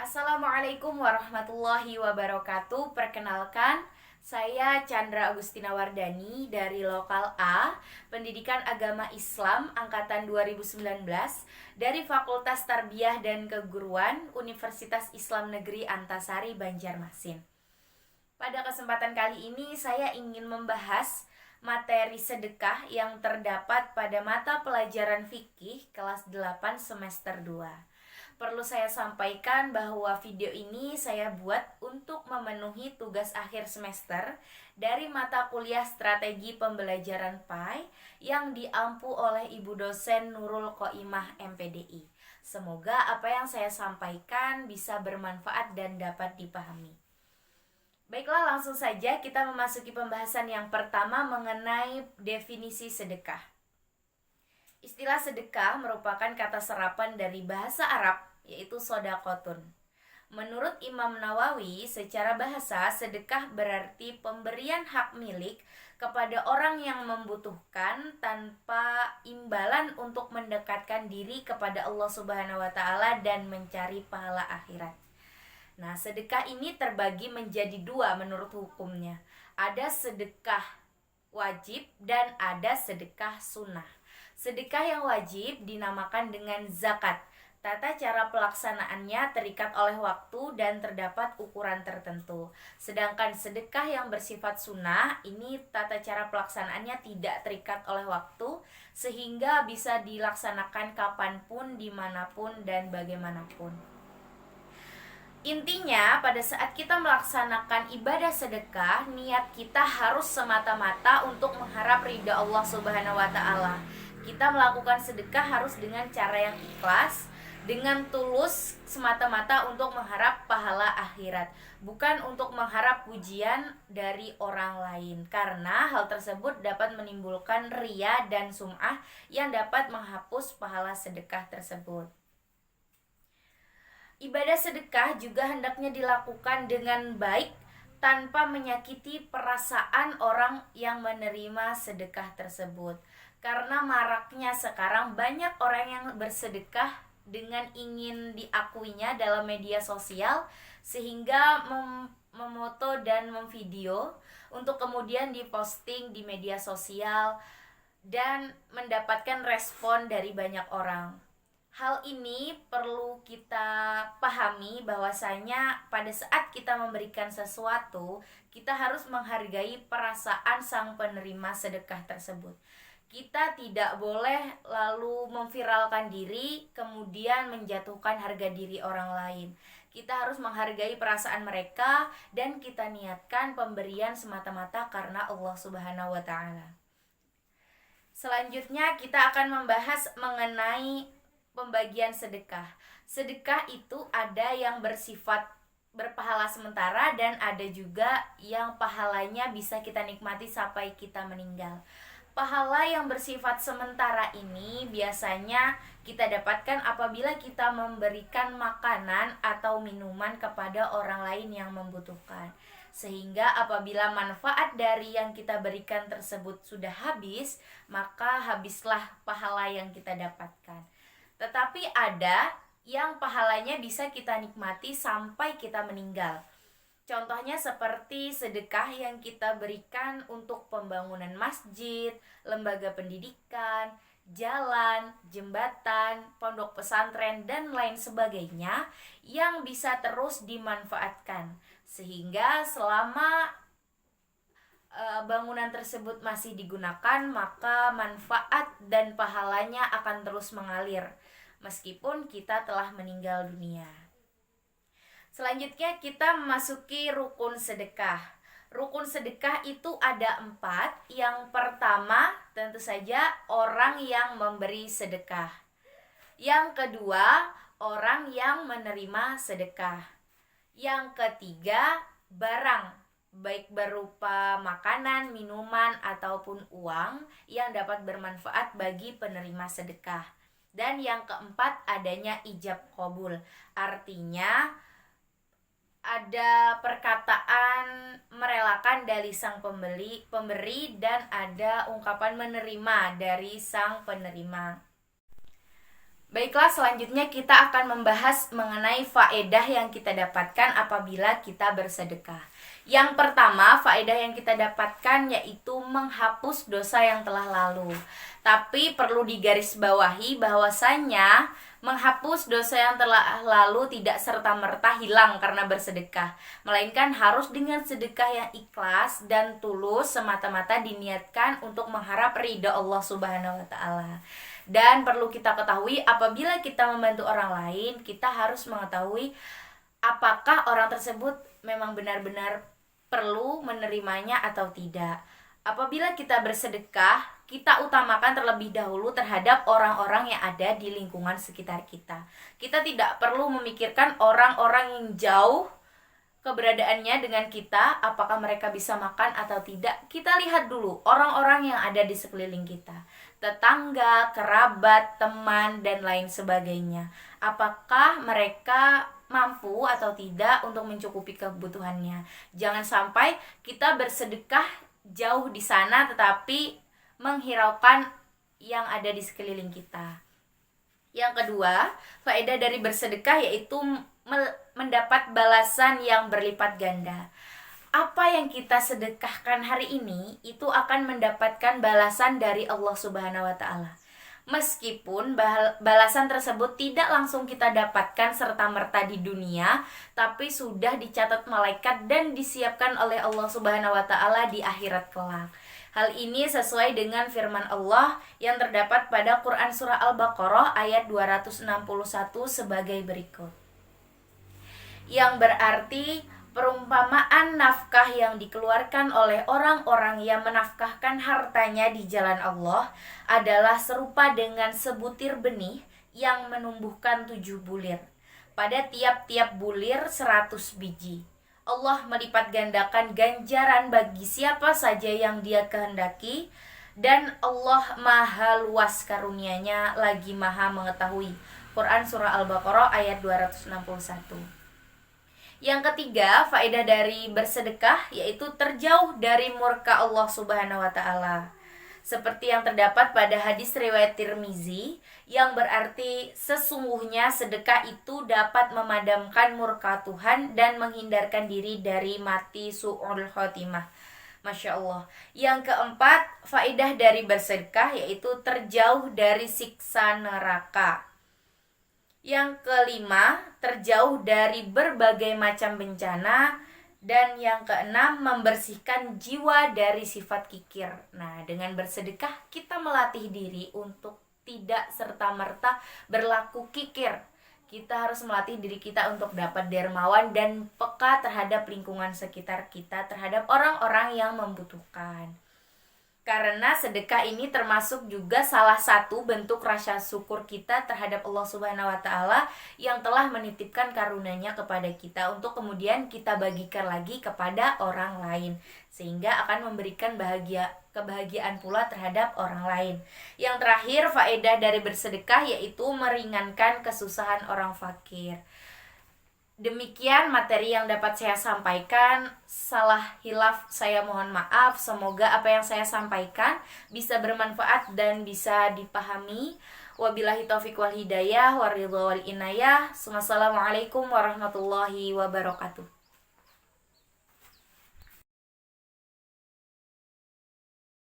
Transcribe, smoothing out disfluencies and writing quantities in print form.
Assalamualaikum warahmatullahi wabarakatuh. Perkenalkan, saya Chandra Agustina Wardani dari Lokal A, Pendidikan Agama Islam Angkatan 2019 dari Fakultas Tarbiyah dan Keguruan Universitas Islam Negeri Antasari, Banjarmasin. Pada kesempatan kali ini saya ingin membahas materi sedekah yang terdapat pada mata pelajaran fikih kelas 8 semester 2. Perlu saya sampaikan bahwa video ini saya buat untuk memenuhi tugas akhir semester dari mata kuliah Strategi Pembelajaran PAI yang diampu oleh Ibu dosen Nurul Qoimah MPDI. Semoga apa yang saya sampaikan bisa bermanfaat dan dapat dipahami. Baiklah, langsung saja kita memasuki pembahasan yang pertama mengenai definisi sedekah. Istilah sedekah merupakan kata serapan dari bahasa Arab, yaitu sodakotun. Menurut Imam Nawawi, secara bahasa, sedekah berarti pemberian hak milik kepada orang yang membutuhkan tanpa imbalan untuk mendekatkan diri kepada Allah Subhanahu wa Ta'ala dan mencari pahala akhirat. Nah, sedekah ini terbagi menjadi dua menurut hukumnya. Ada sedekah wajib dan ada sedekah sunnah. Sedekah yang wajib dinamakan dengan zakat. Tata cara pelaksanaannya terikat oleh waktu dan terdapat ukuran tertentu. Sedangkan sedekah yang bersifat sunnah, ini tata cara pelaksanaannya tidak terikat oleh waktu, sehingga bisa dilaksanakan kapanpun, dimanapun, dan bagaimanapun. Intinya, pada saat kita melaksanakan ibadah sedekah, niat kita harus semata-mata untuk mengharap ridha Allah Subhanahu wa Ta'ala. Kita melakukan sedekah harus dengan cara yang ikhlas, dengan tulus semata-mata untuk mengharap pahala akhirat, bukan untuk mengharap pujian dari orang lain, karena hal tersebut dapat menimbulkan riya dan sum'ah yang dapat menghapus pahala sedekah tersebut. Ibadah sedekah juga hendaknya dilakukan dengan baik tanpa menyakiti perasaan orang yang menerima sedekah tersebut. Karena maraknya sekarang banyak orang yang bersedekah dengan ingin diakuinya dalam media sosial, sehingga memoto dan memvideo untuk kemudian diposting di media sosial dan mendapatkan respon dari banyak orang. Hal ini perlu kita pahami bahwasanya pada saat kita memberikan sesuatu, kita harus menghargai perasaan sang penerima sedekah tersebut. Kita tidak boleh lalu memviralkan diri kemudian menjatuhkan harga diri orang lain. Kita harus menghargai perasaan mereka dan kita niatkan pemberian semata-mata karena Allah Subhanahu wa Ta'ala. Selanjutnya kita akan membahas mengenai pembagian sedekah. Sedekah itu ada yang bersifat berpahala sementara dan ada juga yang pahalanya bisa kita nikmati sampai kita meninggal. Pahala yang bersifat sementara ini biasanya kita dapatkan apabila kita memberikan makanan atau minuman kepada orang lain yang membutuhkan. Sehingga apabila manfaat dari yang kita berikan tersebut sudah habis, maka habislah pahala yang kita dapatkan. Tetapi ada yang pahalanya bisa kita nikmati sampai kita meninggal. Contohnya seperti sedekah yang kita berikan untuk pembangunan masjid, lembaga pendidikan, jalan, jembatan, pondok pesantren, dan lain sebagainya yang bisa terus dimanfaatkan. Sehingga selama bangunan tersebut masih digunakan, maka manfaat dan pahalanya akan terus mengalir meskipun kita telah meninggal dunia. Selanjutnya kita memasuki rukun sedekah. Rukun sedekah itu ada 4. Yang pertama tentu saja orang yang memberi sedekah. Yang kedua orang yang menerima sedekah. Yang ketiga barang, baik berupa makanan, minuman, ataupun uang yang dapat bermanfaat bagi penerima sedekah. Dan yang keempat adanya ijab qabul. Artinya ada perkataan merelakan dari sang pemberi dan ada ungkapan menerima dari sang penerima. Baiklah, selanjutnya kita akan membahas mengenai faedah yang kita dapatkan apabila kita bersedekah. Yang pertama, faedah yang kita dapatkan yaitu menghapus dosa yang telah lalu. Tapi perlu digarisbawahi bahwasanya menghapus dosa yang telah lalu tidak serta-merta hilang karena bersedekah, melainkan harus dengan sedekah yang ikhlas dan tulus, semata-mata diniatkan untuk mengharap ridha Allah Subhanahu wa taala. Dan perlu kita ketahui, apabila kita membantu orang lain, kita harus mengetahui apakah orang tersebut memang benar-benar perlu menerimanya atau tidak. Apabila kita bersedekah, kita utamakan terlebih dahulu terhadap orang-orang yang ada di lingkungan sekitar kita. Kita tidak perlu memikirkan orang-orang yang jauh keberadaannya dengan kita, apakah mereka bisa makan atau tidak. Kita lihat dulu orang-orang yang ada di sekeliling kita, tetangga, kerabat, teman, dan lain sebagainya. Apakah mereka mampu atau tidak untuk mencukupi kebutuhannya. Jangan sampai kita bersedekah jauh di sana tetapi menghiraukan yang ada di sekeliling kita. Yang kedua, faedah dari bersedekah yaitu mendapat balasan yang berlipat ganda. Apa yang kita sedekahkan hari ini itu akan mendapatkan balasan dari Allah Subhanahu wa taala. Meskipun balasan tersebut tidak langsung kita dapatkan serta-merta di dunia, tapi sudah dicatat malaikat dan disiapkan oleh Allah Subhanahu wa taala di akhirat kelak. Hal ini sesuai dengan firman Allah yang terdapat pada Quran Surah Al-Baqarah ayat 261 sebagai berikut. Yang berarti perumpamaan nafkah yang dikeluarkan oleh orang-orang yang menafkahkan hartanya di jalan Allah adalah serupa dengan sebutir benih yang menumbuhkan 7 bulir. Pada tiap-tiap bulir 100 biji. Allah melipat gandakan ganjaran bagi siapa saja yang Dia kehendaki, dan Allah maha luas karunia-Nya lagi maha mengetahui. Quran Surah Al-Baqarah ayat 261. Yang ketiga, faedah dari bersedekah yaitu terjauh dari murka Allah Subhanahu wa taala. Seperti yang terdapat pada hadis riwayat Tirmizi yang berarti sesungguhnya sedekah itu dapat memadamkan murka Tuhan dan menghindarkan diri dari mati su'ul khotimah. Masya Allah. Yang keempat, faedah dari bersedekah yaitu terjauh dari siksa neraka. Yang kelima, terjauh dari berbagai macam bencana. Dan yang keenam, membersihkan jiwa dari sifat kikir. Nah, dengan bersedekah kita melatih diri untuk tidak serta-merta berlaku kikir. Kita harus melatih diri kita untuk dapat dermawan dan peka terhadap lingkungan sekitar kita, terhadap orang-orang yang membutuhkan. Karena sedekah ini termasuk juga salah satu bentuk rasa syukur kita terhadap Allah Subhanahu wa taala yang telah menitipkan karunia-Nya kepada kita untuk kemudian kita bagikan lagi kepada orang lain, sehingga akan memberikan kebahagiaan pula terhadap orang lain. Yang terakhir, faedah dari bersedekah yaitu meringankan kesusahan orang fakir. Demikian materi yang dapat saya sampaikan. Salah hilaf saya mohon maaf. Semoga apa yang saya sampaikan bisa bermanfaat dan bisa dipahami. Wabillahi taufiq wal hidayah, waridho wal inayah. Wassalamualaikum warahmatullahi wabarakatuh.